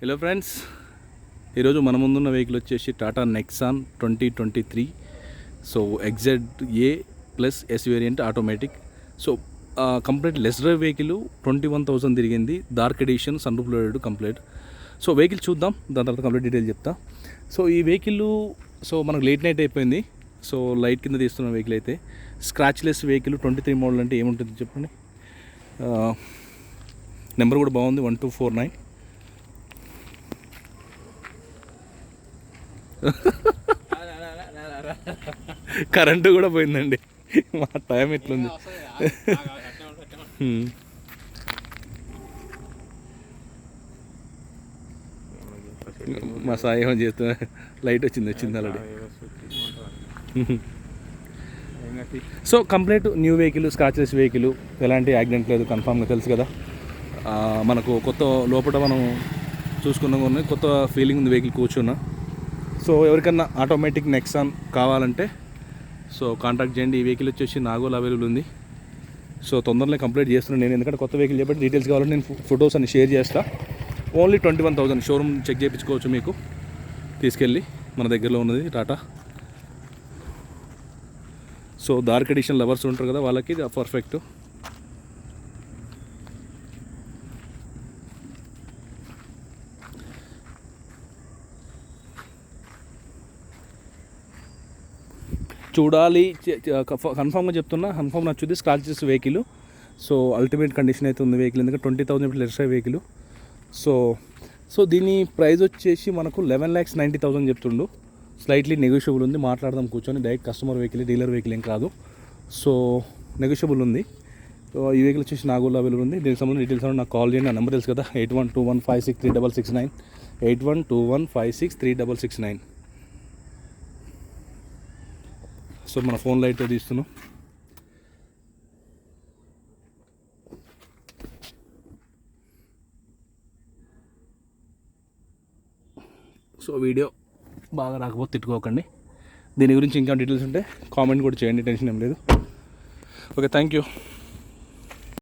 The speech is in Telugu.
హలో ఫ్రెండ్స్, ఈరోజు మన ముందున్న వెహికల్ వచ్చేసి Tata Nexon 2023. So XZ plus S variant automatic. So complete less drive vehicle 21,000 తిరిగింది. Dark edition, sun roof loaded complete. So vehicle చూద్దాం, దాని తర్వాత కంప్లీట్ డీటెయిల్ చెప్తా. సో ఈ వెహికల్ మనకు లేట్ నైట్ అయిపోయింది. సో లైట్ కింద తీస్తున్న వెహికల్ అయితే స్క్రాచ్లెస్ వెహికల్ 23 మోడల్ అంటే ఏముంటుంది చెప్పండి. నెంబర్ కూడా బాగుంది, 1249. కరెంటు కూడా పోయిందండి. మా టైం ఎట్లుంది. మా సాయి ఏమో చేస్తా, లైట్ వచ్చింది already. So complete new vehicle, scratchless vehicle, ఎలాంటి యాక్సిడెంట్ లేదు, కన్ఫామ్గా తెలుసు కదా. మనకు కొత్త లోపల మనం చూసుకున్నాం, కొత్త ఫీలింగ్ ఉంది వెహికల్ కూర్చున్నా. సో ఎవరికన్నా ఆటోమేటిక్ నెక్సాన్ కావాలంటే సో కాంటాక్ట్ చేయండి. ఈ వెహికల్ వచ్చేసి నాగోల్ అవైలబుల్ ఉంది. సో తొందరలో కంప్లీట్ చేస్తున్నాను నేను, ఎందుకంటే కొత్త వెహికల్ చెప్పి డీటెయిల్స్ కావాలంటే నేను ఫొటోస్ అన్ని షేర్ చేస్తా. ఓన్లీ 21,000 షోరూమ్ చెక్ చేయించుకోవచ్చు మీకు తీసుకెళ్ళి, మన దగ్గరలో ఉన్నది Tata. So dark edition lovers ఉంటారు కదా, వాళ్ళకి ఇది పర్ఫెక్ట్. చూడాలి, కన్ఫామ్గా చెప్తున్నా, కన్ఫామ్ నచ్చుద్ది. Scratches vehicle. So ultimate condition అయితే ఉంది వెహికల్, ఎందుకంటే 20,000 లెస్ వెహికల్. సో దీని ప్రైస్ వచ్చేసి మనకు 11,90,000 చెప్తుండు. స్లైట్లీ నెగోషియబుల్ ఉంది, మాట్లాడదాం కూర్చొని. Direct customer vehicle, dealer vehicle ఏం కాదు. సో నెగోషియబుల్ ఉంది. సో ఈ వెహికల్ వచ్చేసి నాగోల్ అవైలబుల్ ఉంది. దీనికి సంబంధించిన డీటెయిల్స్ నాకు కాల్ చేయండి. నా నెంబర్ తెలుసు కదా, 8121563669, 8121563669. సో మన ఫోన్ లైట్ తీస్తున్నాం. సో వీడియో బాగా రాకపోతే తిట్టుకోకండి. దీని గురించి ఇంకా డీటెయిల్స్ ఉంటే కామెంట్ కూడా చేయండి, టెన్షన్ ఏం లేదు. Okay, thank you.